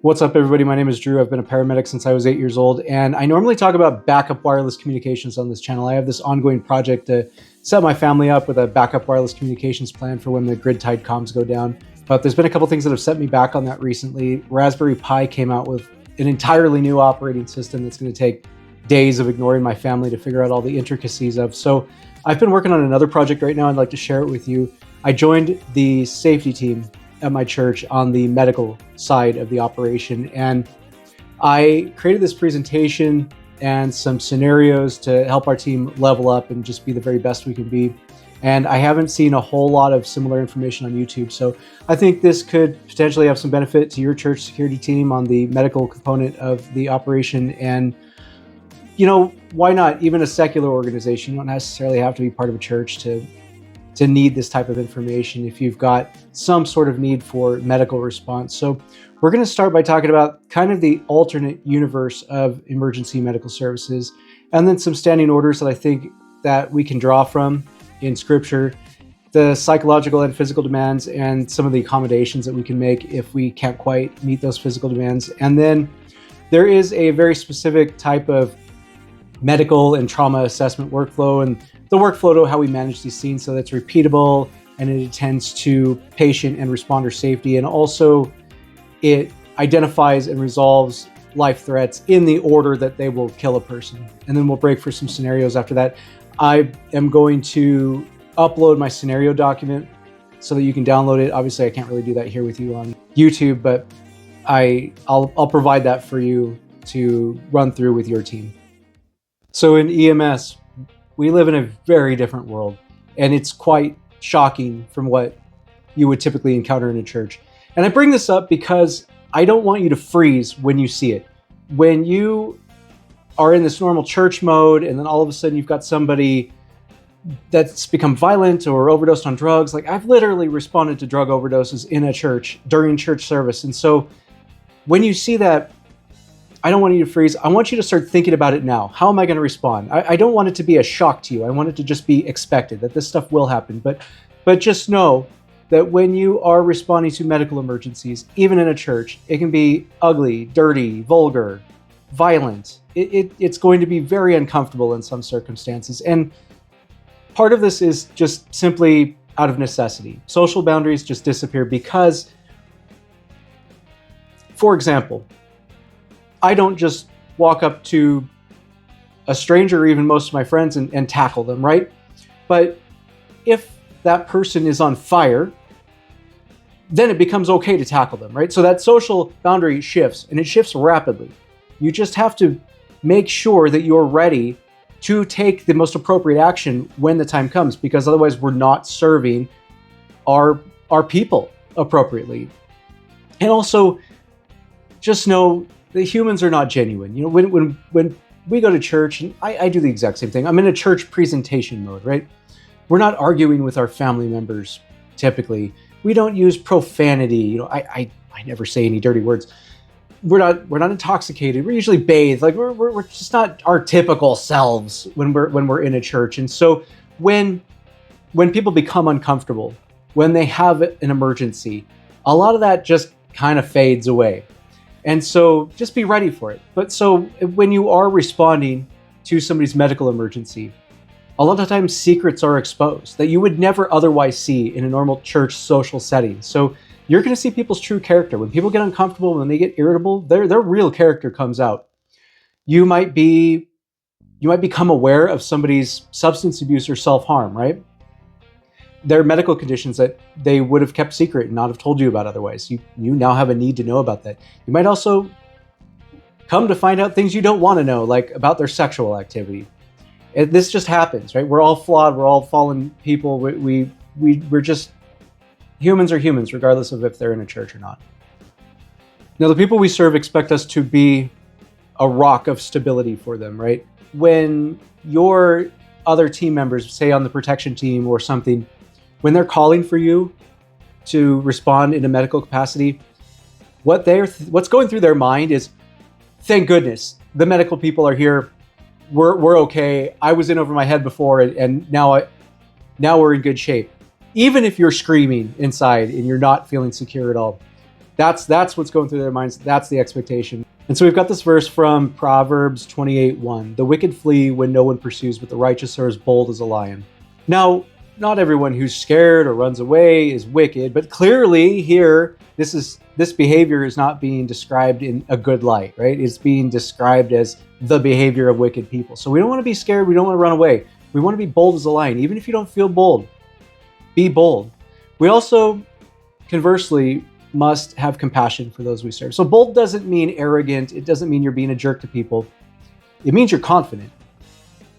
What's up, everybody? My name is Drew. I've been a paramedic since I was 8 years old, and I normally talk about backup wireless communications on this channel. I have this ongoing project to set my family up with a backup wireless communications plan for when the grid-tied comms go down. But there's been a couple things that have set me back on that recently. Raspberry Pi came out with an entirely new operating system that's going to take days of ignoring my family to figure out all the intricacies of. So I've been working on another project right now. I'd like to share it with you. I joined the safety team at my church on the medical side of the operation. And I created this presentation and some scenarios to help our team level up and just be the very best we can be. And I haven't seen a whole lot of similar information on YouTube. So I think this could potentially have some benefit to your church security team on the medical component of the operation. And, you know, why not? Even a secular organization, you don't necessarily have to be part of a church to need this type of information if you've got some sort of need for medical response. So we're going to start by talking about kind of the alternate universe of emergency medical services, and then some standing orders that I think that we can draw from in scripture, the psychological and physical demands, and some of the accommodations that we can make if we can't quite meet those physical demands. And then there is a very specific type of medical and trauma assessment workflow, and the workflow to how we manage these scenes so that's repeatable and it attends to patient and responder safety, and also it identifies and resolves life threats in the order that they will kill a person. And then we'll break for some scenarios after that. I am going to upload my scenario document so that you can download it. Obviously, I can't really do that here with you on YouTube, but I'll provide that for you to run through with your team. So in EMS, we live in a very different world, and it's quite shocking from what you would typically encounter in a church. And I bring this up because I don't want you to freeze when you see it. When you are in this normal church mode, and then all of a sudden you've got somebody that's become violent or overdosed on drugs. Like, I've literally responded to drug overdoses in a church during church service. And so when you see that, I don't want you to freeze. I want you to start thinking about it now. How am I going to respond? I don't want it to be a shock to you. I want it to just be expected that this stuff will happen. But just know that when you are responding to medical emergencies, even in a church, it can be ugly, dirty, vulgar, violent. It's going to be very uncomfortable in some circumstances. And part of this is just simply out of necessity. Social boundaries just disappear because, for example, I don't just walk up to a stranger or even most of my friends and tackle them, right? But if that person is on fire, then it becomes okay to tackle them, right? So that social boundary shifts, and it shifts rapidly. You just have to make sure that you're ready to take the most appropriate action when the time comes, because otherwise we're not serving our people appropriately. And also, just know the humans are not genuine. You know, when we go to church, and I do the exact same thing. I'm in a church presentation mode, right? We're not arguing with our family members typically. We don't use profanity. You know, I never say any dirty words. We're not intoxicated. We're usually bathed. Like we're just not our typical selves when we're in a church. And so when people become uncomfortable, when they have an emergency, a lot of that just kind of fades away. And so just be ready for it. But so when you are responding to somebody's medical emergency, a lot of times secrets are exposed that you would never otherwise see in a normal church social setting. So you're going to see people's true character. When people get uncomfortable, when they get irritable, their real character comes out. You might become aware of somebody's substance abuse or self-harm, right? There are medical conditions that they would have kept secret and not have told you about otherwise. You now have a need to know about that. You might also come to find out things you don't want to know, like about their sexual activity. This just happens, right? We're all flawed. We're all fallen people. We're just, humans are humans, regardless of if they're in a church or not. Now, the people we serve expect us to be a rock of stability for them, right? When your other team members, say on the protection team or something, when they're calling for you to respond in a medical capacity, what's going through their mind is, thank goodness, the medical people are here. We're okay. I was in over my head before, and now we're in good shape. Even if you're screaming inside and you're not feeling secure at all, That's what's going through their minds. That's the expectation. And so we've got this verse from Proverbs 28:1. The wicked flee when no one pursues, but the righteous are as bold as a lion. Now, not everyone who's scared or runs away is wicked, but clearly here, this behavior is not being described in a good light, right? It's being described as the behavior of wicked people. So we don't want to be scared. We don't want to run away. We want to be bold as a lion. Even if you don't feel bold, be bold. We also, conversely, must have compassion for those we serve. So bold doesn't mean arrogant. It doesn't mean you're being a jerk to people. It means you're confident.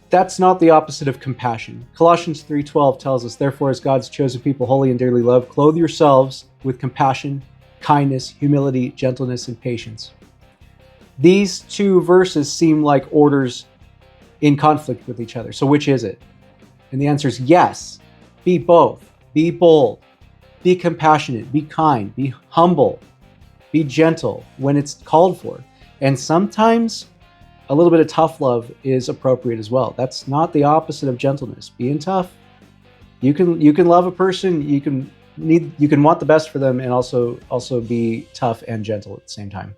That's not the opposite of compassion. Colossians 3:12 tells us, therefore, as God's chosen people, holy and dearly loved, clothe yourselves with compassion, kindness, humility, gentleness, and patience. These two verses seem like orders in conflict with each other. So which is it? And the answer is yes. Be both. Be bold. Be compassionate. Be kind. Be humble. Be gentle when it's called for. And sometimes a little bit of tough love is appropriate as well. That's not the opposite of gentleness. Being tough, you can love a person, you can want the best for them, and also be tough and gentle at the same time.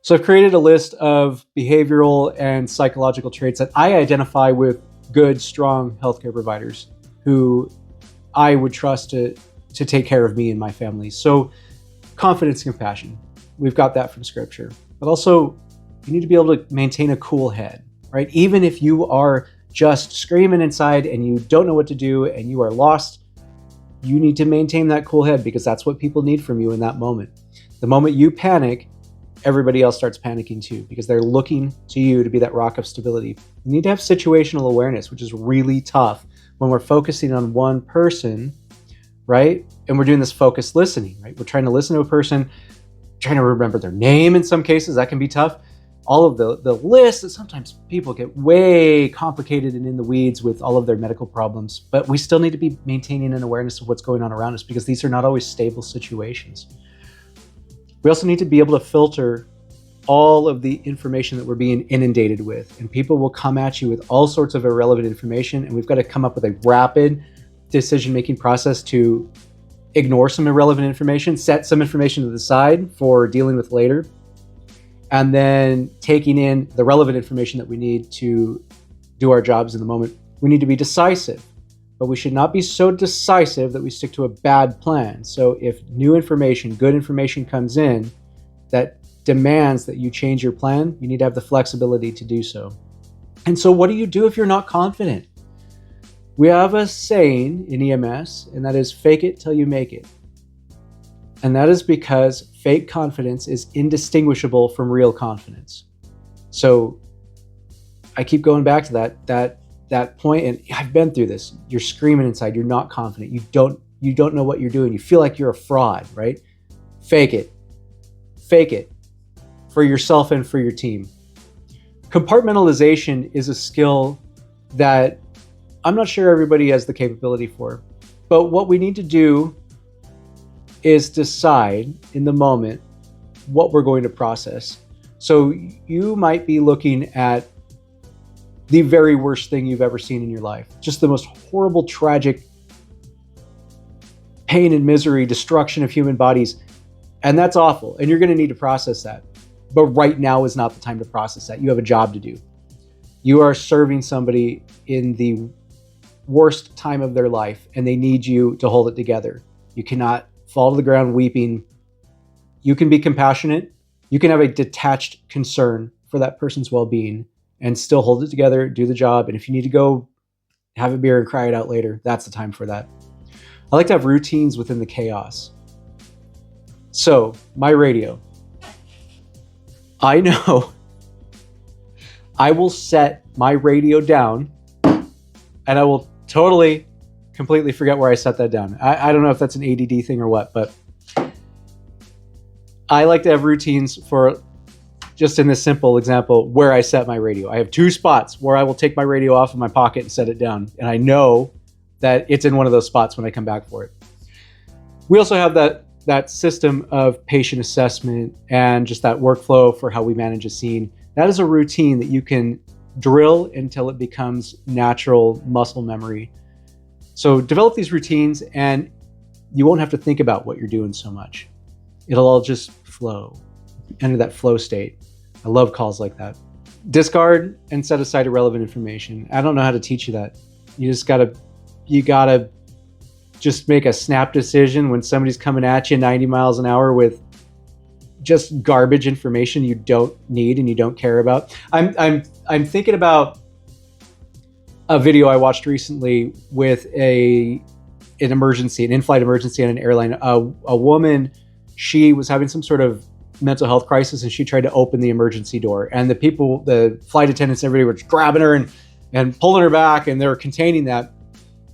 So I've created a list of behavioral and psychological traits that I identify with good, strong healthcare providers who I would trust to take care of me and my family. So confidence and compassion, we've got that from scripture. But also, you need to be able to maintain a cool head, right? Even if you are just screaming inside and you don't know what to do and you are lost, you need to maintain that cool head because that's what people need from you in that moment. The moment you panic, everybody else starts panicking too because they're looking to you to be that rock of stability. You need to have situational awareness, which is really tough when we're focusing on one person, right? And we're doing this focused listening, right? We're trying to listen to a person, trying to remember their name in some cases. That can be tough. All of the lists, that sometimes people get way complicated and in the weeds with all of their medical problems, but we still need to be maintaining an awareness of what's going on around us because these are not always stable situations. We also need to be able to filter all of the information that we're being inundated with, and people will come at you with all sorts of irrelevant information, and we've got to come up with a rapid decision-making process to ignore some irrelevant information, set some information to the side for dealing with later, and then taking in the relevant information that we need to do our jobs in the moment. We need to be decisive, but we should not be so decisive that we stick to a bad plan. So if new information, good information comes in that demands that you change your plan, you need to have the flexibility to do so. And so what do you do if you're not confident? We have a saying in EMS, and that is fake it till you make it. And that is because fake confidence is indistinguishable from real confidence. So I keep going back to that point, and I've been through this. You're screaming inside, you're not confident. You don't know what you're doing. You feel like you're a fraud, right? Fake it. Fake it for yourself and for your team. Compartmentalization is a skill that I'm not sure everybody has the capability for. But what we need to do is decide in the moment what we're going to process. So you might be looking at the very worst thing you've ever seen in your life, just the most horrible, tragic pain and misery, destruction of human bodies. And that's awful. And you're going to need to process that. But right now is not the time to process that. You have a job to do. You are serving somebody in the worst time of their life, and they need you to hold it together. You cannot fall to the ground weeping. You can be compassionate. You can have a detached concern for that person's well-being and still hold it together, do the job. And if you need to go have a beer and cry it out later, that's the time for that. I like to have routines within the chaos. So my radio, I know I will set my radio down and I will completely forget where I set that down. I don't know if that's an ADD thing or what, but I like to have routines for, just in this simple example, where I set my radio. I have two spots where I will take my radio off of my pocket and set it down. And I know that it's in one of those spots when I come back for it. We also have that system of patient assessment and just that workflow for how we manage a scene. That is a routine that you can drill until it becomes natural muscle memory. So develop these routines and you won't have to think about what you're doing so much. It'll all just flow. Enter that flow state. I love calls like that. Discard and set aside irrelevant information. I don't know how to teach you that. You gotta just make a snap decision when somebody's coming at you 90 miles an hour with just garbage information you don't need and you don't care about. I'm thinking about a video I watched recently with an emergency, an in-flight emergency on an airline. A woman, she was having some sort of mental health crisis and she tried to open the emergency door, and the flight attendants, everybody were grabbing her and pulling her back, and they were containing that.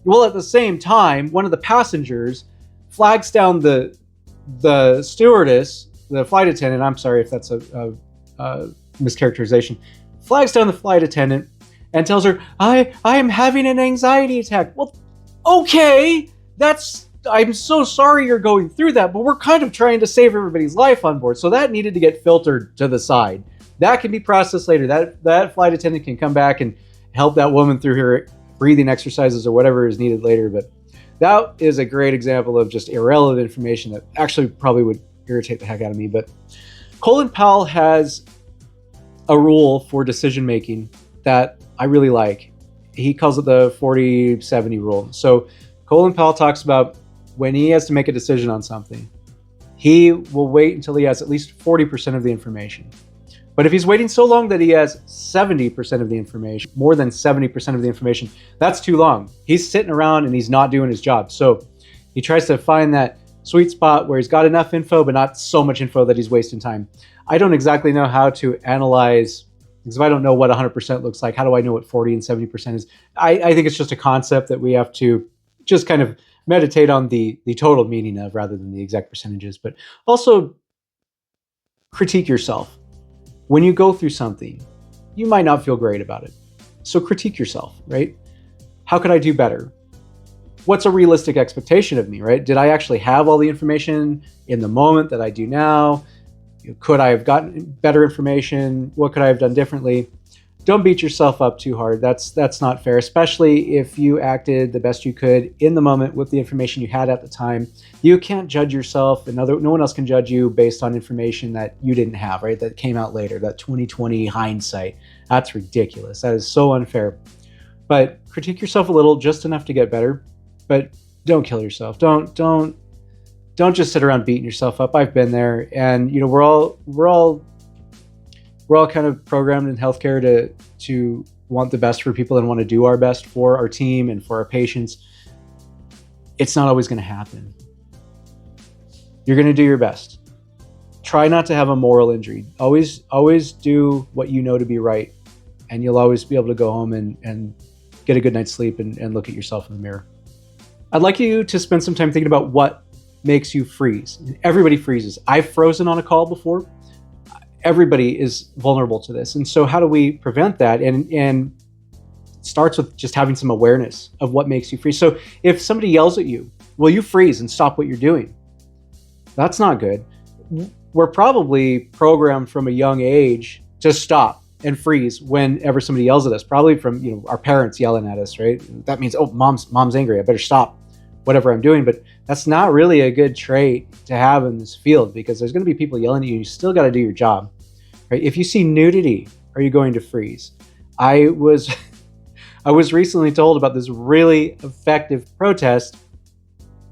Well, at the same time, one of the passengers flags down the stewardess, the flight attendant. I'm sorry if that's a mischaracterization. Flags down the flight attendant and tells her, I am having an anxiety attack. Well, okay, I'm so sorry you're going through that, but we're kind of trying to save everybody's life on board. So that needed to get filtered to the side. That can be processed later. That flight attendant can come back and help that woman through her breathing exercises or whatever is needed later. But that is a great example of just irrelevant information that actually probably would irritate the heck out of me. But Colin Powell has a rule for decision making that I really like. He calls it the 40-70 rule. So Colin Powell talks about when he has to make a decision on something, he will wait until he has at least 40% of the information. But if he's waiting so long that he has 70% of the information, more than 70% of the information, that's too long. He's sitting around and he's not doing his job. So he tries to find that sweet spot where he's got enough info, but not so much info that he's wasting time. I don't exactly know how to analyze, because if I don't know what 100% looks like, how do I know what 40 and 70% is? I think it's just a concept that we have to just kind of meditate on the total meaning of rather than the exact percentages. But also critique yourself. When you go through something, you might not feel great about it. So critique yourself, right? How could I do better? What's a realistic expectation of me, right? Did I actually have all the information in the moment that I do now? Could I have gotten better information? What could I have done differently? Don't beat yourself up too hard. That's not fair, especially if you acted the best you could in the moment with the information you had at the time. You can't judge yourself, and no one else can judge you based on information that you didn't have, right? That came out later, that 2020 hindsight. That's ridiculous. That is so unfair. But critique yourself a little, just enough to get better, but don't kill yourself. Don't just sit around beating yourself up. I've been there, and we're all kind of programmed in healthcare to want the best for people and want to do our best for our team and for our patients. It's not always going to happen. You're going to do your best. Try not to have a moral injury. Always do what you know to be right, and you'll always be able to go home and get a good night's sleep and look at yourself in the mirror. I'd like you to spend some time thinking about what makes you freeze. Everybody freezes. I've frozen on a call before. Everybody is vulnerable to this. And so how do we prevent that? And it starts with just having some awareness of what makes you freeze. So if somebody yells at you, will you freeze and stop what you're doing? That's not good. We're probably programmed from a young age to stop and freeze whenever somebody yells at us, probably from our parents yelling at us, right? That means, oh, mom's angry, I better stop whatever I'm doing. But that's not really a good trait to have in this field, because there's going to be people yelling at you. You still got to do your job, right? If you see nudity, are you going to freeze? I was recently told about this really effective protest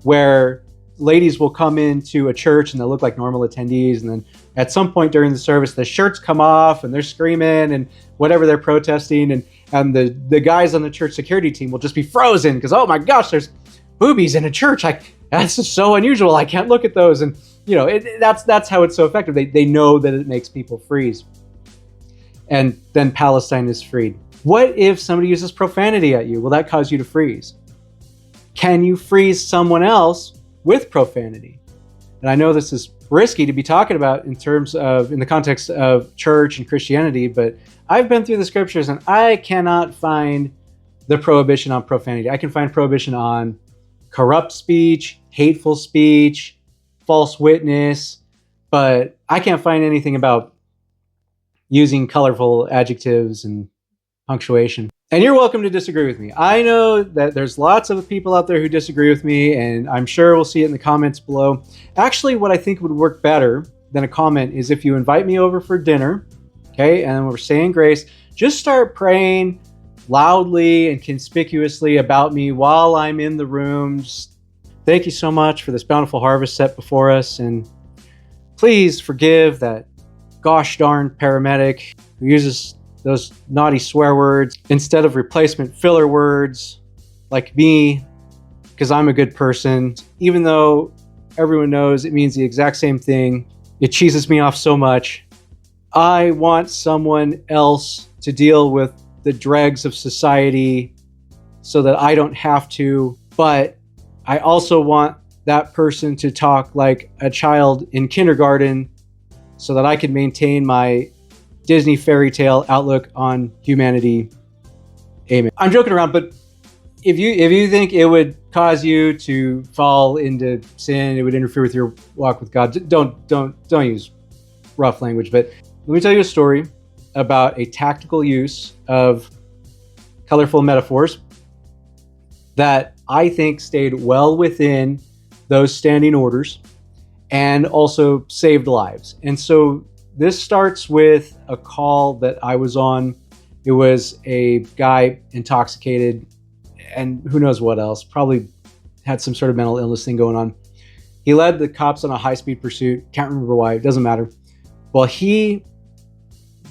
where ladies will come into a church and they'll look like normal attendees, and then at some point during the service, the shirts come off and they're screaming and whatever they're protesting, and the guys on the church security team will just be frozen because, oh my gosh, there's boobies in a church. That's just so unusual. I can't look at those. And that's how it's so effective. They know that it makes people freeze. And then Palestine is freed. What if somebody uses profanity at you? Will that cause you to freeze? Can you freeze someone else with profanity? And I know this is risky to be talking about in the context of church and Christianity, but I've been through the scriptures and I cannot find the prohibition on profanity. I can find prohibition on corrupt speech, hateful speech, false witness, but I can't find anything about using colorful adjectives and punctuation. And you're welcome to disagree with me. I know that there's lots of people out there who disagree with me, and I'm sure we'll see it in the comments below. Actually, what I think would work better than a comment is if you invite me over for dinner, okay, and we're saying grace, just start praying loudly and conspicuously about me while I'm in the room. Just thank you so much for this bountiful harvest set before us, and please forgive that gosh darn paramedic who uses those naughty swear words instead of replacement filler words like me, because I'm a good person. Even though everyone knows it means the exact same thing, it cheeses me off so much. I want someone else to deal with the dregs of society so that I don't have to, but I also want that person to talk like a child in kindergarten so that I can maintain my Disney fairy tale outlook on humanity. Amen. I'm joking around, but if you think it would cause you to fall into sin, it would interfere with your walk with God, don't use rough language. But let me tell you a story about a tactical use of colorful metaphors that I think stayed well within those standing orders and also saved lives. And so this starts with a call that I was on. It was a guy intoxicated and who knows what else, probably had some sort of mental illness thing going on. He led the cops on a high-speed pursuit. Can't remember why, it doesn't matter. Well, the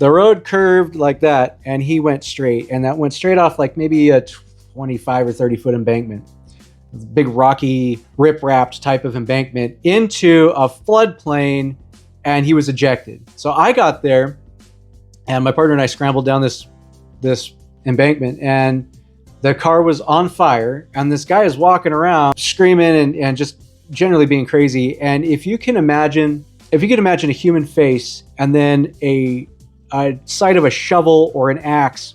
road curved like that and he went straight, and that went straight off like maybe a 25 or 30 foot embankment. Big rocky, rip-wrapped type of embankment into a floodplain, and he was ejected. So I got there, and my partner and I scrambled down this embankment, and the car was on fire, and this guy is walking around screaming and just generally being crazy. And if you can imagine a human face and then a sight of a shovel or an axe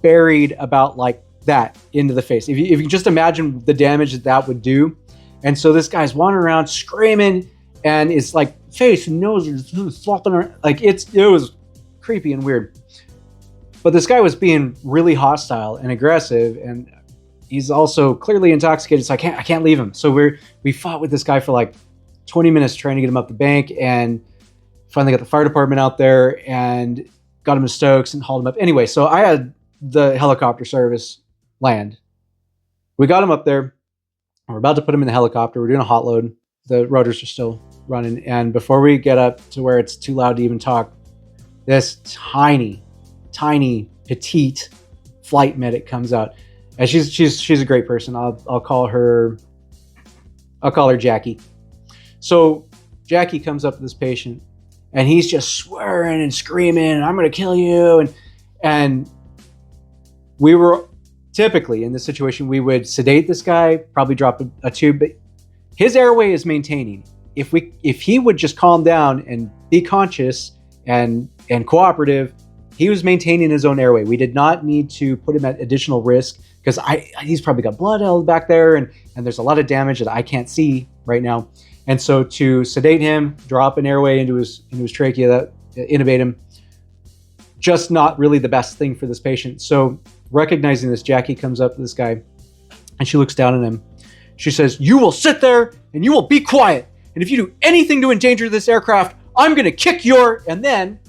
buried about like that into the face, if you can just imagine the damage that would do. And so this guy's wandering around screaming, and it's like face and nose are flopping around. Like it was creepy and weird. But this guy was being really hostile and aggressive, and he's also clearly intoxicated. So I can't leave him. So we fought with this guy for like 20 minutes trying to get him up the bank, and finally got the fire department out there and got him to Stokes and hauled him up. Anyway, so I had the helicopter service land. We got him up there. We're about to put him in the helicopter. We're doing a hot load. The rotors are still running. And before we get up to where it's too loud to even talk, this tiny, petite flight medic comes out. And she's a great person. I'll call her Jackie. So Jackie comes up to this patient, and he's just swearing and screaming, "I'm going to kill you." And we were typically in this situation, we would sedate this guy, probably drop a tube, but his airway is maintaining. If he would just calm down and be conscious and cooperative, he was maintaining his own airway. We did not need to put him at additional risk, because he's probably got blood held back there, and there's a lot of damage that I can't see right now. And so to sedate him, drop an airway into his trachea, that intubate him, just not really the best thing for this patient. So recognizing this, Jackie comes up to this guy, and she looks down at him. She says, "You will sit there and you will be quiet. And if you do anything to endanger this aircraft, I'm going to kick your..." And then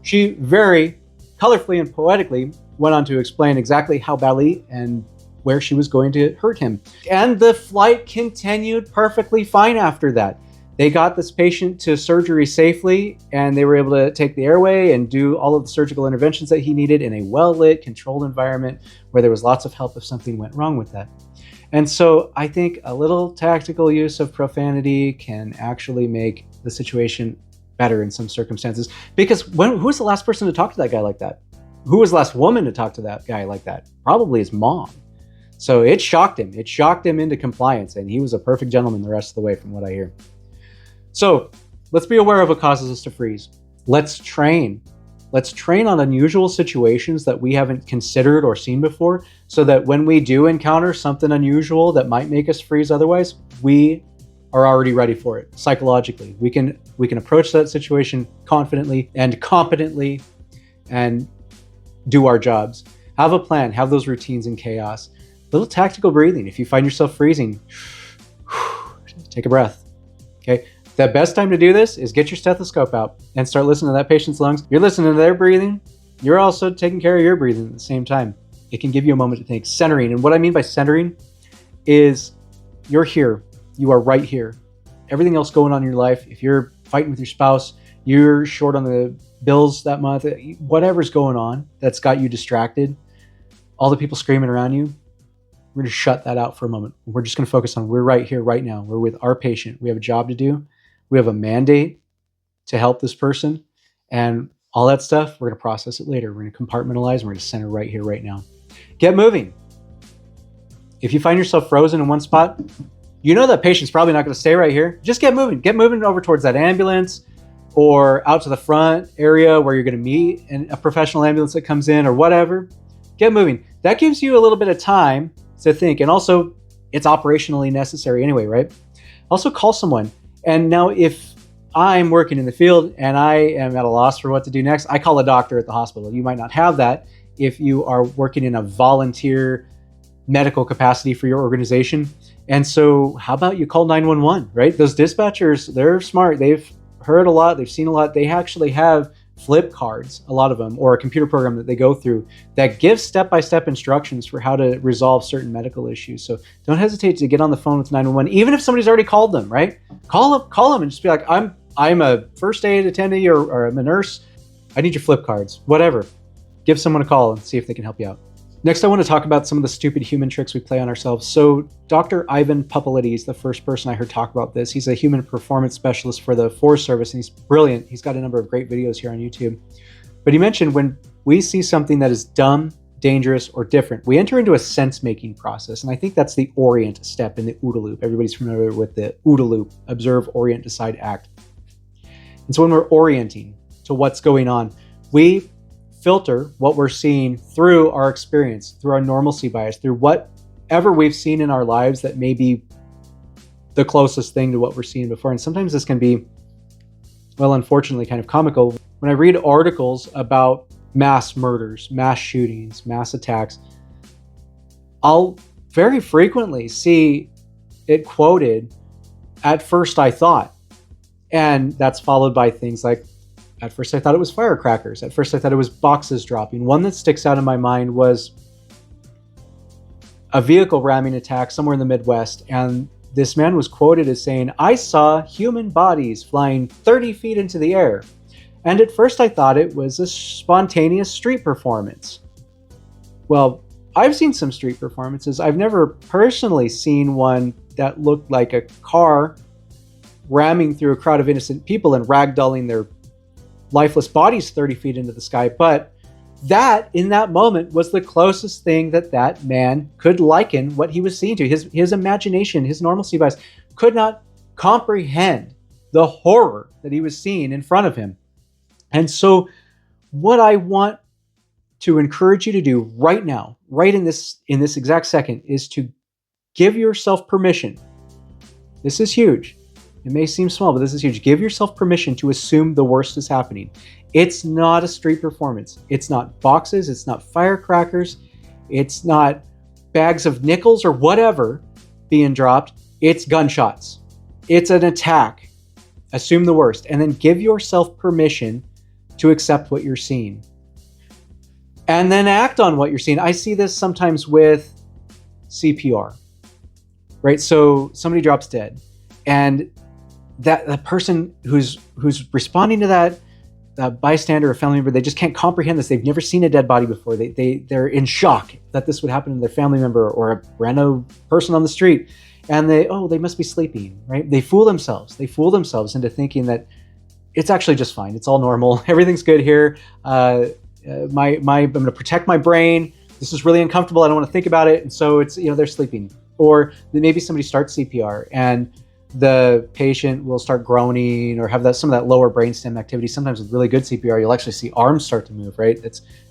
she very colorfully and poetically went on to explain exactly how badly and where she was going to hurt him. And the flight continued perfectly fine after that. They got this patient to surgery safely, and they were able to take the airway and do all of the surgical interventions that he needed in a well-lit, controlled environment where there was lots of help if something went wrong with that. And so I think a little tactical use of profanity can actually make the situation better in some circumstances. Because who was the last person to talk to that guy like that? Who was the last woman to talk to that guy like that? Probably his mom. So it shocked him. It shocked him into compliance, and he was a perfect gentleman the rest of the way from what I hear. So let's be aware of what causes us to freeze. Let's train. Let's train on unusual situations that we haven't considered or seen before, so that when we do encounter something unusual that might make us freeze otherwise, we are already ready for it psychologically. We can approach that situation confidently and competently and do our jobs. Have a plan, have those routines in chaos. Little tactical breathing. If you find yourself freezing, take a breath. Okay. The best time to do this is get your stethoscope out and start listening to that patient's lungs. You're listening to their breathing. You're also taking care of your breathing at the same time. It can give you a moment to think. Centering. And what I mean by centering is you're here. You are right here. Everything else going on in your life, if you're fighting with your spouse, you're short on the bills that month, whatever's going on that's got you distracted, all the people screaming around you, we're going to shut that out for a moment. We're just going to focus on we're right here, right now. We're with our patient. We have a job to do. We have a mandate to help this person. And all that stuff, we're going to process it later. We're going to compartmentalize and we're going to center right here, right now. Get moving. If you find yourself frozen in one spot, you know that patient's probably not going to stay right here. Just get moving. Get moving over towards that ambulance or out to the front area where you're going to meet a professional ambulance that comes in or whatever. Get moving. That gives you a little bit of time to think. And also, it's operationally necessary anyway, right? Also, call someone. And now if I'm working in the field and I am at a loss for what to do next, I call a doctor at the hospital. You might not have that if you are working in a volunteer medical capacity for your organization. And so how about you call 911, right? Those dispatchers, they're smart. They've heard a lot. They've seen a lot. They actually have flip cards, a lot of them, or a computer program that they go through that gives step-by-step instructions for how to resolve certain medical issues. So don't hesitate to get on the phone with 911, even if somebody's already called them, right? Call them and just be like, I'm a first aid attendee or I'm a nurse. I need your flip cards, whatever. Give someone a call and see if they can help you out. Next, I want to talk about some of the stupid human tricks we play on ourselves. So Dr. Ivan Papalides, the first person I heard talk about this. He's a human performance specialist for the Forest Service, and he's brilliant. He's got a number of great videos here on YouTube. But he mentioned when we see something that is dumb, dangerous, or different, we enter into a sense-making process. And I think that's the orient step in the OODA loop. Everybody's familiar with the OODA loop, observe, orient, decide, act. And so when we're orienting to what's going on, we filter what we're seeing through our experience, through our normalcy bias, through whatever we've seen in our lives that may be the closest thing to what we're seeing before. And sometimes this can be, well, unfortunately, kind of comical. When I read articles about mass murders, mass shootings, mass attacks, I'll very frequently see it quoted, "At first I thought," and that's followed by things like, "At first I thought it was firecrackers. At first I thought it was boxes dropping." One that sticks out in my mind was a vehicle ramming attack somewhere in the Midwest. And this man was quoted as saying, "I saw human bodies flying 30 feet into the air. And at first I thought it was a spontaneous street performance." Well, I've seen some street performances. I've never personally seen one that looked like a car ramming through a crowd of innocent people and ragdolling their lifeless bodies 30 feet into the sky. But that, in that moment, was the closest thing that man could liken what he was seeing to. His imagination, his normalcy bias, could not comprehend the horror that he was seeing in front of him. And so what I want to encourage you to do right now, right in this exact second, is to give yourself permission. This is huge. It may seem small, but this is huge. Give yourself permission to assume the worst is happening. It's not a street performance. It's not boxes. It's not firecrackers. It's not bags of nickels or whatever being dropped. It's gunshots. It's an attack. Assume the worst, and then give yourself permission to accept what you're seeing. And then act on what you're seeing. I see this sometimes with CPR, right? So somebody drops dead, and that the person who's responding to that bystander or family member, they just can't comprehend this. They've never seen a dead body before. They're in shock that this would happen to their family member or a random person on the street, and they must be sleeping, right? They fool themselves into thinking that it's actually just fine. It's all normal. Everything's good here. I'm going to protect my brain. This is really uncomfortable. I don't want to think about it. And so it's, they're sleeping. Or maybe somebody starts CPR and the patient will start groaning or have some of that lower brainstem activity. Sometimes with really good CPR, you'll actually see arms start to move, right?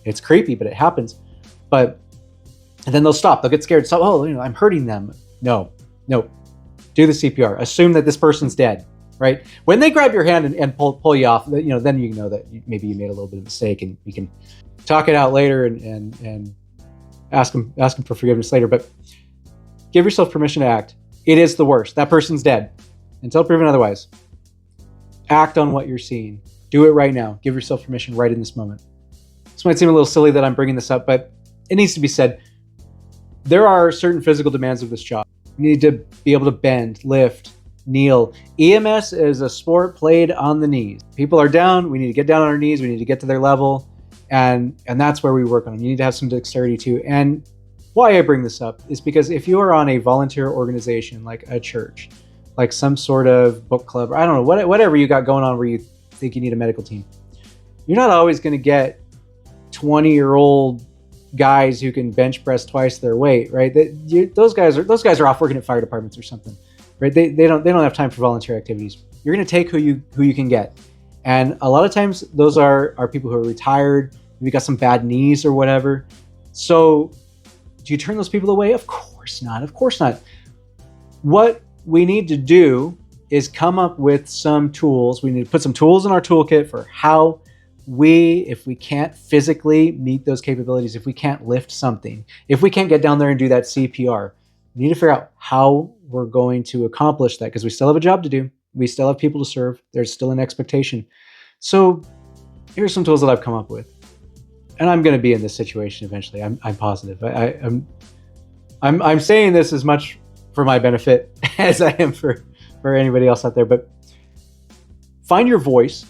It's creepy, but it happens. And then they'll stop. They'll get scared. So, I'm hurting them. No. Do the CPR. Assume that this person's dead, right? When they grab your hand and pull you off, then you know that maybe you made a little bit of a mistake, and you can talk it out later and ask them for forgiveness later, but give yourself permission to act. It is the worst. That person's dead until proven otherwise. Act on what you're seeing. Do it right now. Give yourself permission right in this moment. This might seem a little silly that I'm bringing this up, but it needs to be said. There are certain physical demands of this job. You need to be able to bend, lift, kneel. EMS is a sport played on the knees. People are down. We need to get down on our knees. We need to get to their level. And that's where we work on them. You need to have some dexterity too. And why I bring this up is because if you are on a volunteer organization, like a church, like some sort of book club, or I don't know, whatever you got going on where you think you need a medical team, you're not always going to get 20-year-old guys who can bench press twice their weight, right? Those guys are off working at fire departments or something, right? They don't have time for volunteer activities. You're going to take who you can get, and a lot of times those are people who are retired, maybe got some bad knees or whatever. So do you turn those people away? Of course not. Of course not. What we need to do is come up with some tools. We need to put some tools in our toolkit for how if we can't physically meet those capabilities, if we can't lift something, if we can't get down there and do that CPR, we need to figure out how we're going to accomplish that, because we still have a job to do. We still have people to serve. There's still an expectation. So here's some tools that I've come up with. And I'm going to be in this situation eventually. I'm positive. I'm saying this as much for my benefit as I am for anybody else out there. But find your voice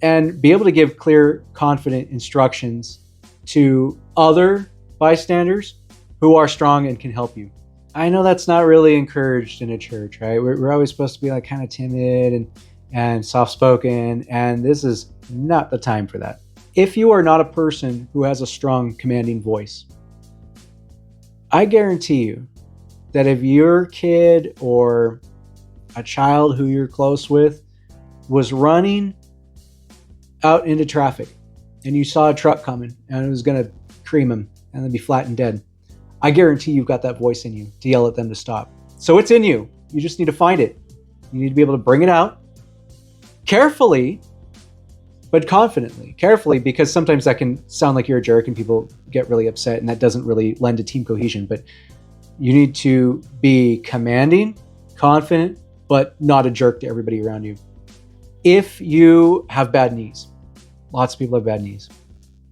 and be able to give clear, confident instructions to other bystanders who are strong and can help you. I know that's not really encouraged in a church, right? We're always supposed to be like kind of timid and soft-spoken, and this is not the time for that. If you are not a person who has a strong, commanding voice, I guarantee you that if your kid or a child who you're close with was running out into traffic and you saw a truck coming and it was going to cream him and then be flat and dead, I guarantee you've got that voice in you to yell at them to stop. So it's in you. You just need to find it. You need to be able to bring it out carefully, but confidently. Carefully, because sometimes that can sound like you're a jerk and people get really upset, and that doesn't really lend to team cohesion. But you need to be commanding, confident, but not a jerk to everybody around you. If you have bad knees, lots of people have bad knees,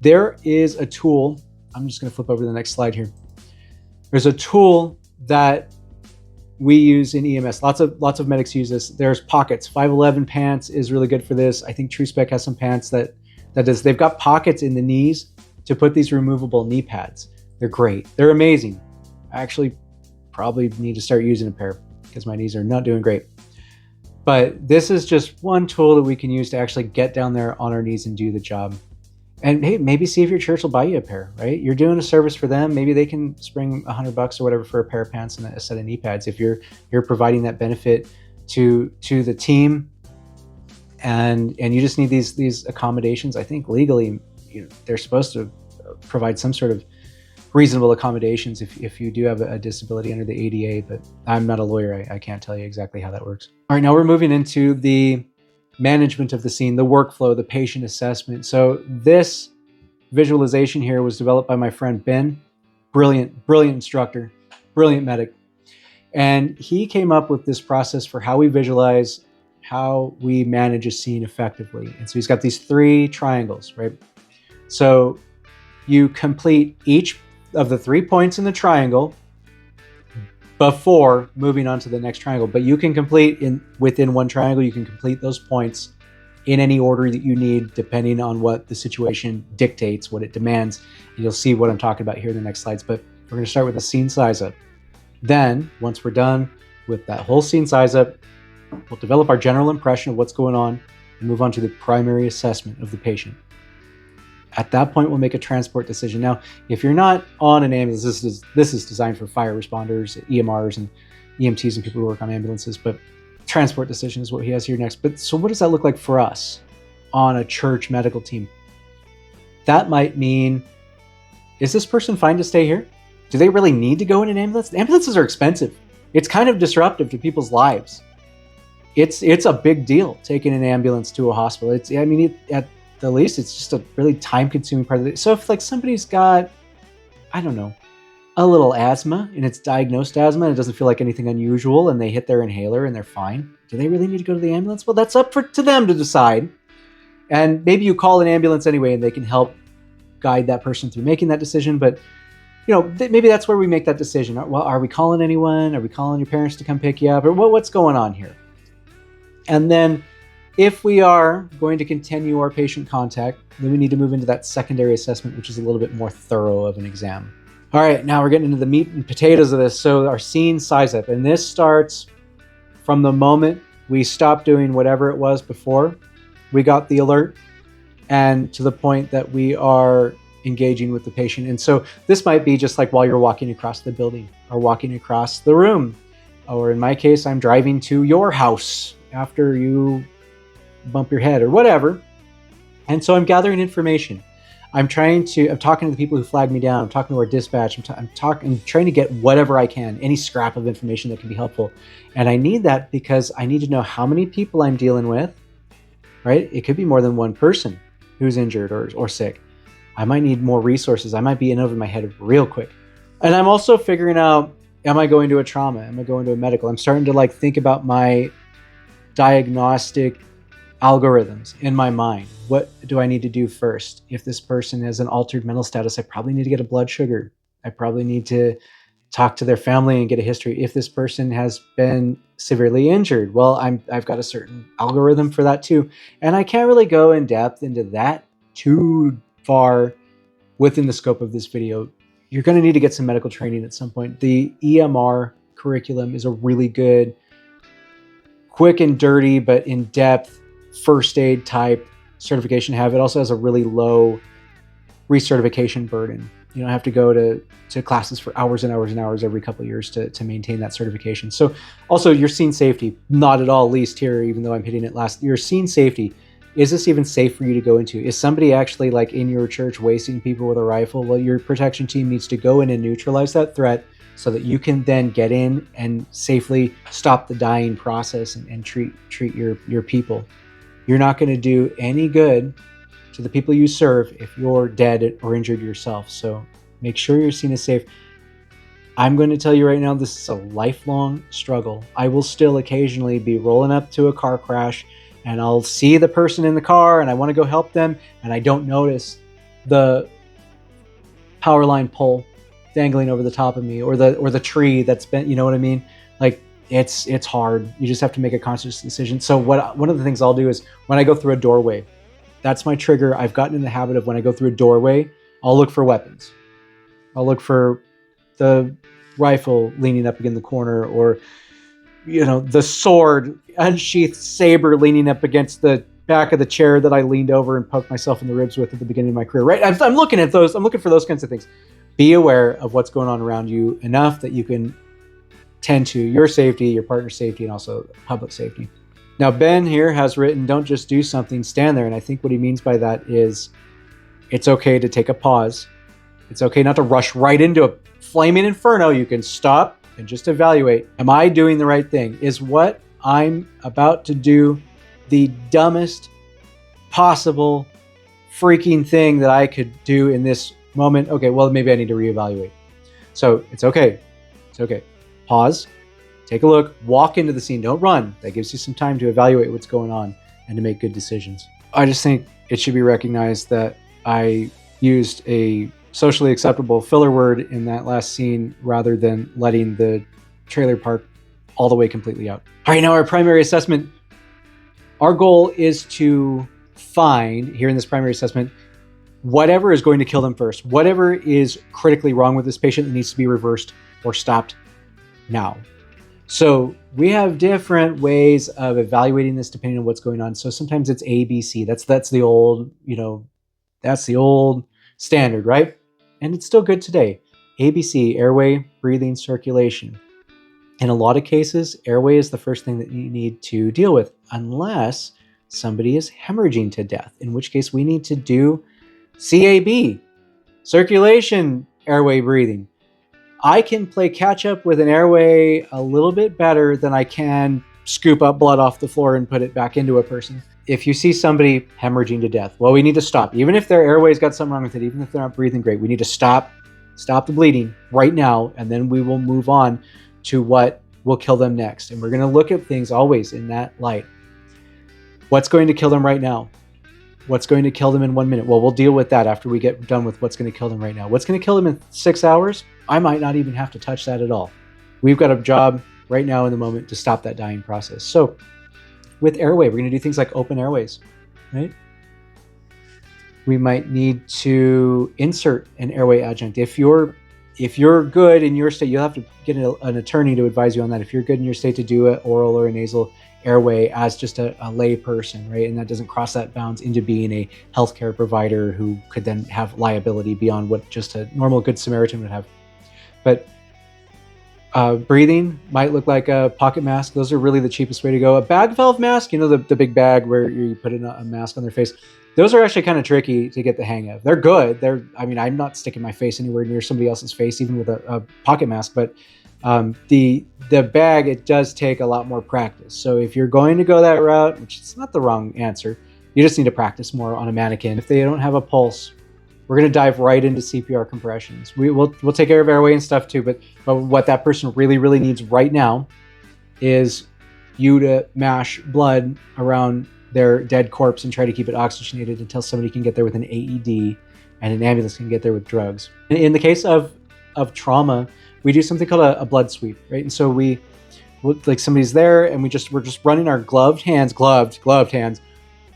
there is a tool. I'm just going to flip over to the next slide here. There's a tool that we use in EMS. Lots of medics use this. There's pockets. 511 pants is really good for this. I think TrueSpec has some pants that does. They've got pockets in the knees to put these removable knee pads. They're great. They're amazing. I actually probably need to start using a pair because my knees are not doing great. But this is just one tool that we can use to actually get down there on our knees and do the job. And hey, maybe see if your church will buy you a pair, right? You're doing a service for them. Maybe they can spring $100 or whatever for a pair of pants and a set of knee pads. If you're providing that benefit to the team, and you just need these accommodations. I think legally, they're supposed to provide some sort of reasonable accommodations if you do have a disability under the ADA. But I'm not a lawyer. I can't tell you exactly how that works. All right, now we're moving into the management of the scene, the workflow, the patient assessment. So this visualization here was developed by my friend Ben, brilliant instructor, brilliant medic. And he came up with this process for how we visualize, how we manage a scene effectively. And so he's got these 3 triangles, right? So you complete each of the 3 points in the triangle before moving on to the next triangle. But you can complete within one triangle, you can complete those points in any order that you need, depending on what the situation dictates, what it demands. And you'll see what I'm talking about here in the next slides. But we're going to start with the scene size up. Then, once we're done with that whole scene size up, we'll develop our general impression of what's going on and move on to the primary assessment of the patient. At that point, we'll make a transport decision. Now, if you're not on an ambulance, this is designed for fire responders, EMRs, and EMTs, and people who work on ambulances. But transport decision is what he has here next. But so what does that look like for us on a church medical team? That might mean, is this person fine to stay here? Do they really need to go in an ambulance? Ambulances are expensive. It's kind of disruptive to people's lives. It's a big deal taking an ambulance to a hospital. At the least, it's just a really time-consuming part of it. So if like somebody's got, I don't know, a little asthma and it's diagnosed asthma and it doesn't feel like anything unusual and they hit their inhaler and they're fine, do they really need to go to the ambulance? Well, that's up to them to decide. And maybe you call an ambulance anyway and they can help guide that person through making that decision. But maybe that's where we make that decision. Well, are we calling anyone? Are we calling your parents to come pick you up? Or what's going on here? And then if we are going to continue our patient contact, then we need to move into that secondary assessment, which is a little bit more thorough of an exam. All right, now we're getting into the meat and potatoes of this. So our scene size up, and this starts from the moment we stopped doing whatever it was before we got the alert and to the point that we are engaging with the patient. And so this might be just like while you're walking across the building or walking across the room, or in my case, I'm driving to your house after you bump your head or whatever. And so I'm gathering information. I'm talking to the people who flagged me down. I'm talking to our dispatch. I'm trying to get whatever I can, any scrap of information that can be helpful. And I need that because I need to know how many people I'm dealing with, right? It could be more than one person who's injured or sick. I might need more resources. I might be in over my head real quick. And I'm also figuring out, am I going to a trauma? Am I going to a medical? I'm starting to think about my diagnostic algorithms in my mind. What do I need to do first? If this person has an altered mental status, I probably need to get a blood sugar. I probably need to talk to their family and get a history. If this person has been severely injured, well, I've got a certain algorithm for that too. And I can't really go in depth into that too far within the scope of this video. You're going to need to get some medical training at some point. The EMR curriculum is a really good, quick and dirty, but in-depth first aid type certification to have. It also has a really low recertification burden. You don't have to go to classes for hours and hours and hours every couple of years to maintain that certification. So also your scene safety, not at all least here, even though I'm hitting it last, your scene safety. Is this even safe for you to go into? Is somebody actually in your church wasting people with a rifle? Well, your protection team needs to go in and neutralize that threat so that you can then get in and safely stop the dying process and treat your people. You're not going to do any good to the people you serve if you're dead or injured yourself. So make sure your scene is safe. I'm going to tell you right now, this is a lifelong struggle. I will still occasionally be rolling up to a car crash and I'll see the person in the car and I want to go help them and I don't notice the power line pole dangling over the top of me or the tree that's been, you know what I mean? It's hard. You just have to make a conscious decision. So one of the things I'll do is when I go through a doorway, that's my trigger. I've gotten in the habit of when I go through a doorway, I'll look for weapons. I'll look for the rifle leaning up against the corner or the sword, unsheathed saber leaning up against the back of the chair that I leaned over and poked myself in the ribs with at the beginning of my career, right? I'm looking at those. I'm looking for those kinds of things. Be aware of what's going on around you enough that you can tend to your safety, your partner's safety, and also public safety. Now, Ben here has written, don't just do something, stand there. And I think what he means by that is it's okay to take a pause. It's okay not to rush right into a flaming inferno. You can stop and just evaluate. Am I doing the right thing? Is what I'm about to do the dumbest possible freaking thing that I could do in this moment? Okay, well, maybe I need to reevaluate. So it's okay. It's okay. Pause, take a look, walk into the scene. Don't run. That gives you some time to evaluate what's going on and to make good decisions. I just think it should be recognized that I used a socially acceptable filler word in that last scene rather than letting the trailer park all the way completely out. All right, now our primary assessment. Our goal is to find, here in this primary assessment, whatever is going to kill them first, whatever is critically wrong with this patient that needs to be reversed or stopped now. So we have different ways of evaluating this depending on what's going on. So sometimes it's A, B, C. That's the old, that's the old standard, right? And it's still good today. A, B, C, airway, breathing, circulation. In a lot of cases, airway is the first thing that you need to deal with, unless somebody is hemorrhaging to death, in which case we need to do CAB, circulation, airway, breathing. I can play catch up with an airway a little bit better than I can scoop up blood off the floor and put it back into a person. If you see somebody hemorrhaging to death, well, we need to stop. Even if their airway's got something wrong with it, even if they're not breathing great, we need to stop, stop the bleeding right now, and then we will move on to what will kill them next. And we're going to look at things always in that light. What's going to kill them right now? What's going to kill them in 1 minute? Well, we'll deal with that after we get done with what's going to kill them right now. What's going to kill them in 6 hours? I might not even have to touch that at all. We've got a job right now in the moment to stop that dying process. So with airway, we're going to do things like open airways, right? We might need to insert an airway adjunct. If you're good in your state, you'll have to get an attorney to advise you on that. If you're good in your state to do an oral or a nasal airway as just a lay person, right? And that doesn't cross that bounds into being a healthcare provider who could then have liability beyond what just a normal Good Samaritan would have. But breathing might look like a pocket mask. Those are really the cheapest way to go. A bag valve mask, the big bag where you put in a mask on their face. Those are actually kind of tricky to get the hang of. They're good. I'm not sticking my face anywhere near somebody else's face, even with a pocket mask, but the bag, it does take a lot more practice. So if you're going to go that route, which is not the wrong answer, you just need to practice more on a mannequin. If they don't have a pulse, we're going to dive right into CPR compressions. We'll take care of airway and stuff too, but what that person really, really needs right now is you to mash blood around their dead corpse and try to keep it oxygenated until somebody can get there with an AED and an ambulance can get there with drugs. In the case of trauma, we do something called a blood sweep, right? And so like somebody's there and we're just running our gloved hands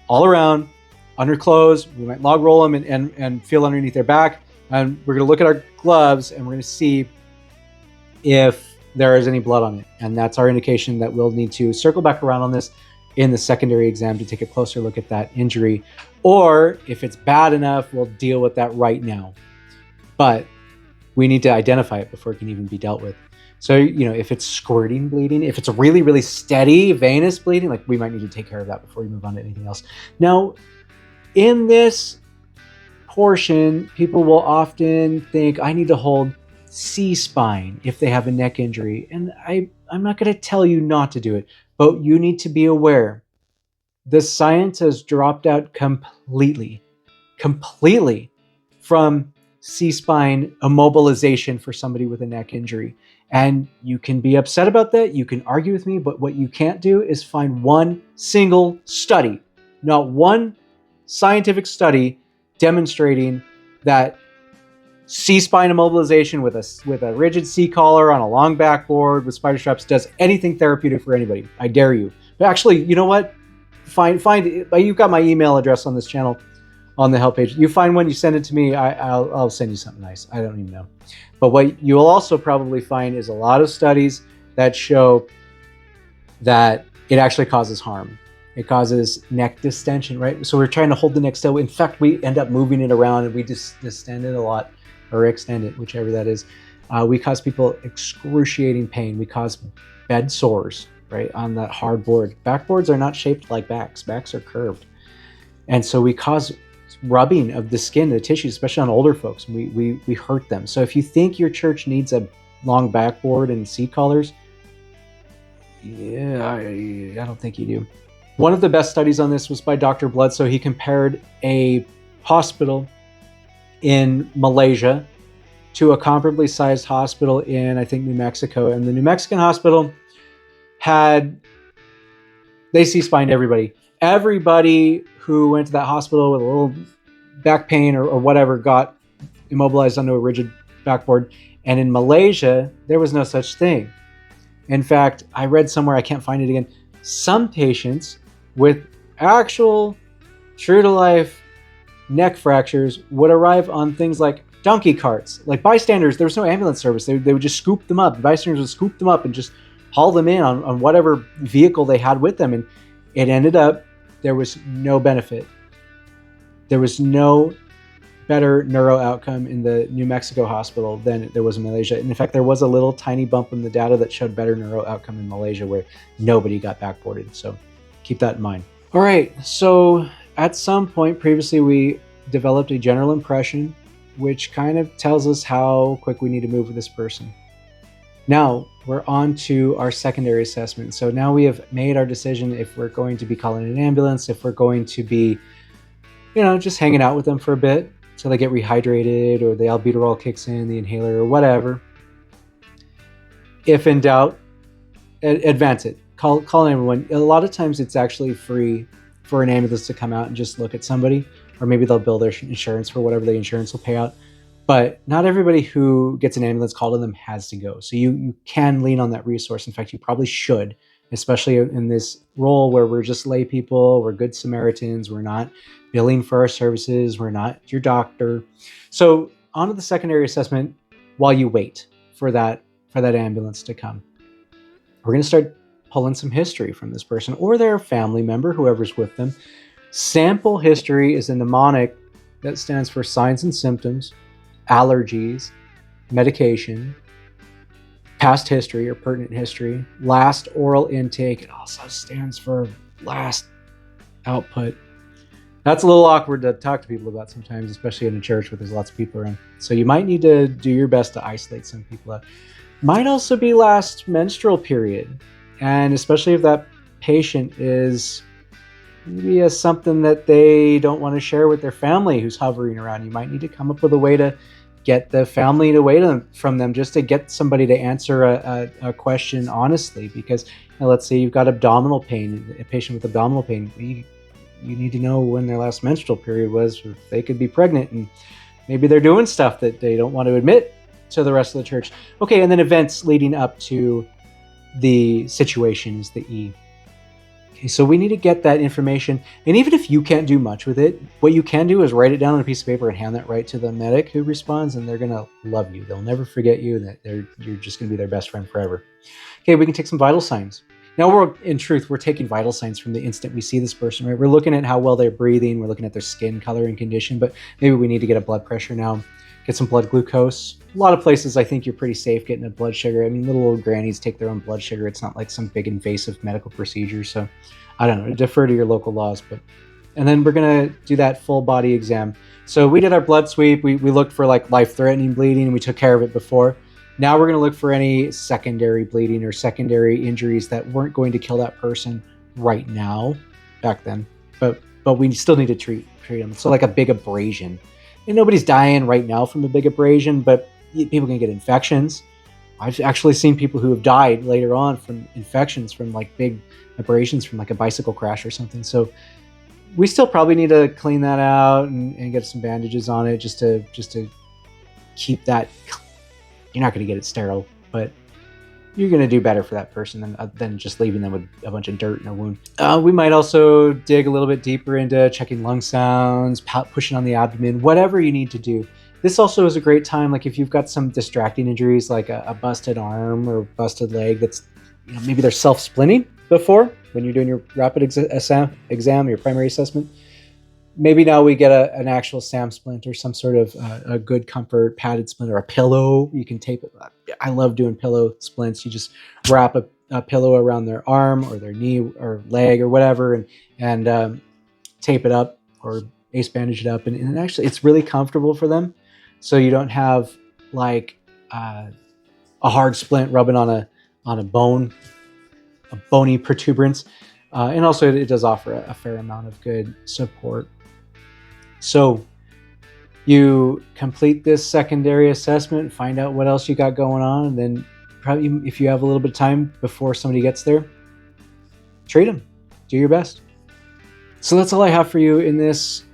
all around, under clothes. We might log roll them and feel underneath their back. And we're going to look at our gloves and we're going to see if there is any blood on it. And that's our indication that we'll need to circle back around on this in the secondary exam to take a closer look at that injury. Or if it's bad enough, we'll deal with that right now. But we need to identify it before it can even be dealt with. So, if it's squirting bleeding, if it's a really, really steady venous bleeding, like we might need to take care of that before we move on to anything else. Now, in this portion, people will often think, I need to hold C-spine if they have a neck injury. And I'm not going to tell you not to do it, but you need to be aware. The science has dropped out completely from C-spine immobilization for somebody with a neck injury. And you can be upset about that. You can argue with me, but what you can't do is find one single study, not one scientific study demonstrating that C-spine immobilization with a rigid C-collar on a long backboard with spider straps does anything therapeutic for anybody. I dare you. But actually, you know what? Find you've got my email address on this channel on the help page. You find one, you send it to me, I'll send you something nice. I don't even know. But what you'll also probably find is a lot of studies that show that it actually causes harm. It causes neck distension, right? So we're trying to hold the neck still. In fact, we end up moving it around and we just distend it a lot, or extend it, whichever that is. We cause people excruciating pain. We cause bed sores, right, on that hard board. Backboards are not shaped like backs. Backs are curved. And so we cause rubbing of the skin, the tissues, especially on older folks. We hurt them. So if you think your church needs a long backboard and seat collars, yeah, I don't think you do. One of the best studies on this was by Dr. Bledsoe. He compared a hospital in Malaysia to a comparably sized hospital in, I think, New Mexico. And the New Mexican hospital they C-spined everybody. Everybody who went to that hospital with a little back pain or whatever got immobilized onto a rigid backboard. And in Malaysia, there was no such thing. In fact, I read somewhere, I can't find it again, some patients with actual true-to-life neck fractures would arrive on things like donkey carts. Like bystanders, there was no ambulance service. They would just scoop them up. Bystanders would scoop them up and just haul them in on whatever vehicle they had with them. And it ended up, there was no benefit. There was no better neuro outcome in the New Mexico hospital than there was in Malaysia. And in fact, there was a little tiny bump in the data that showed better neuro outcome in Malaysia where nobody got backboarded. So keep that in mind. All right, so at some point previously, we developed a general impression, which kind of tells us how quick we need to move with this person. Now we're on to our secondary assessment. So now we have made our decision if we're going to be calling an ambulance, if we're going to be, just hanging out with them for a bit. so they get rehydrated, or the albuterol kicks in, the inhaler, or whatever. If in doubt, advance it. Call 911. A lot of times it's actually free for an ambulance to come out and just look at somebody, or maybe they'll bill their insurance for whatever the insurance will pay out. But not everybody who gets an ambulance called to them has to go. So you can lean on that resource. In fact, you probably should, especially in this role where we're just lay people, we're good Samaritans, we're not billing for our services, we're not your doctor. So on to the secondary assessment while you wait for that ambulance to come. We're going to start pulling some history from this person or their family member, whoever's with them. Sample history is a mnemonic that stands for signs and symptoms, allergies, medication, past history or pertinent history, last oral intake. It also stands for last output. That's a little awkward to talk to people about sometimes, especially in a church where there's lots of people around. So you might need to do your best to isolate some people out. Might also be last menstrual period. And especially if that patient is maybe something that they don't want to share with their family who's hovering around, you might need to come up with a way to get the family away from them, just to get somebody to answer a question honestly. Because let's say you've got abdominal pain, a patient with abdominal pain, you need to know when their last menstrual period was. They could be pregnant and maybe they're doing stuff that they don't want to admit to the rest of the church. Okay, and then events leading up to the situation is the E. Okay, so we need to get that information. And even if you can't do much with it, what you can do is write it down on a piece of paper and hand that right to the medic who responds, and they're going to love you. They'll never forget you, and you're just going to be their best friend forever. Okay, we can take some vital signs. Now, we're taking vital signs from the instant we see this person, right? We're looking at how well they're breathing. We're looking at their skin color and condition, but maybe we need to get a blood pressure now, get some blood glucose. A lot of places, I think you're pretty safe getting a blood sugar. I mean, little old grannies take their own blood sugar. It's not like some big invasive medical procedure. So I don't know, defer to your local laws. And then we're going to do that full body exam. So we did our blood sweep. We looked for like life-threatening bleeding, and we took care of it before. Now we're going to look for any secondary bleeding or secondary injuries that weren't going to kill that person right now, back then. But we still need to treat them. So like a big abrasion. And nobody's dying right now from a big abrasion, but people can get infections. I've actually seen people who have died later on from infections from like big abrasions from like a bicycle crash or something. So we still probably need to clean that out and get some bandages on it just to keep that. You're not going to get it sterile, but you're going to do better for that person than just leaving them with a bunch of dirt in a wound. We might also dig a little bit deeper into checking lung sounds, pushing on the abdomen, whatever you need to do. This also is a great time, like if you've got some distracting injuries, like a busted arm or busted leg that's, maybe they're self-splinting before when you're doing your rapid exam, your primary assessment. Maybe now we get an actual SAM splint or some sort of a good comfort padded splint or a pillow. You can tape it. I love doing pillow splints. You just wrap a pillow around their arm or their knee or leg or whatever and tape it up or ace bandage it up. And actually, it's really comfortable for them. So you don't have like a hard splint rubbing on a bone, a bony protuberance. And also it does offer a fair amount of good support. So you complete this secondary assessment, find out what else you got going on, and then probably if you have a little bit of time before somebody gets there, treat them. Do your best. So that's all I have for you in this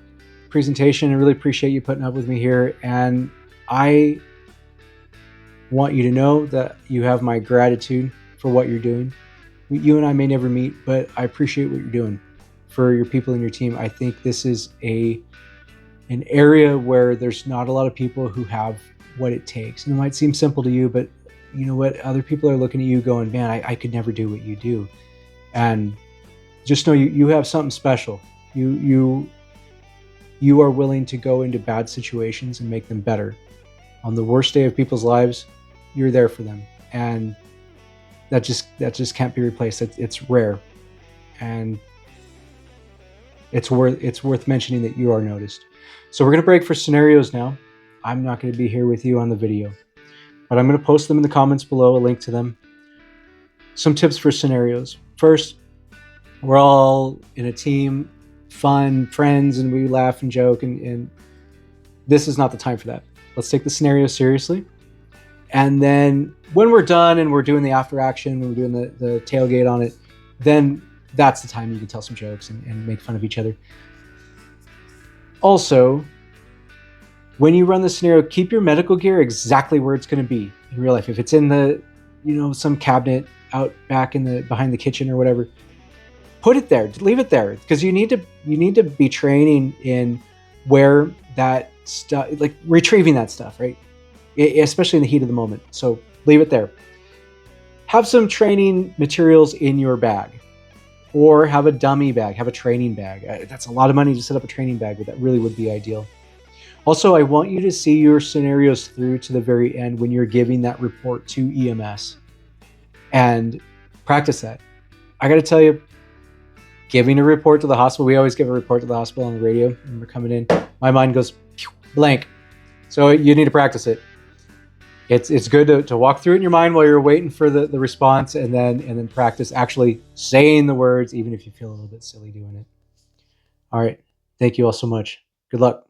presentation. I really appreciate you putting up with me here, and I want you to know that you have my gratitude for what you're doing. You and I may never meet, but I appreciate what you're doing for your people and your team. I think this is an area where there's not a lot of people who have what it takes. And it might seem simple to you, but you know what? Other people are looking at you going, man, I could never do what you do. And just know you have something special. You are willing to go into bad situations and make them better. On the worst day of people's lives, you're there for them. And that just can't be replaced. It's rare. And it's worth mentioning that you are noticed. So we're going to break for scenarios now. I'm not going to be here with you on the video, but I'm going to post them in the comments below, a link to them. Some tips for scenarios. First, we're all in a team, fun, friends, and we laugh and joke, and this is not the time for that. Let's take the scenario seriously. And then when we're done and we're doing the after action, when we're doing the tailgate on it, then that's the time you can tell some jokes and make fun of each other. Also, when you run the scenario, keep your medical gear exactly where it's going to be in real life. If it's in the, some cabinet out back behind the kitchen or whatever, put it there, leave it there, because you need to be training in where that stuff, like retrieving that stuff, right? Especially in the heat of the moment. So leave it there. Have some training materials in your bag, or have a dummy bag, have a training bag. That's a lot of money to set up a training bag, but that really would be ideal. Also, I want you to see your scenarios through to the very end when you're giving that report to EMS and practice that. I got to tell you, giving a report to the hospital, we always give a report to the hospital on the radio when we're coming in. My mind goes blank. So you need to practice it. It's good to walk through it in your mind while you're waiting for the response, and then practice actually saying the words, even if you feel a little bit silly doing it. All right. Thank you all so much. Good luck.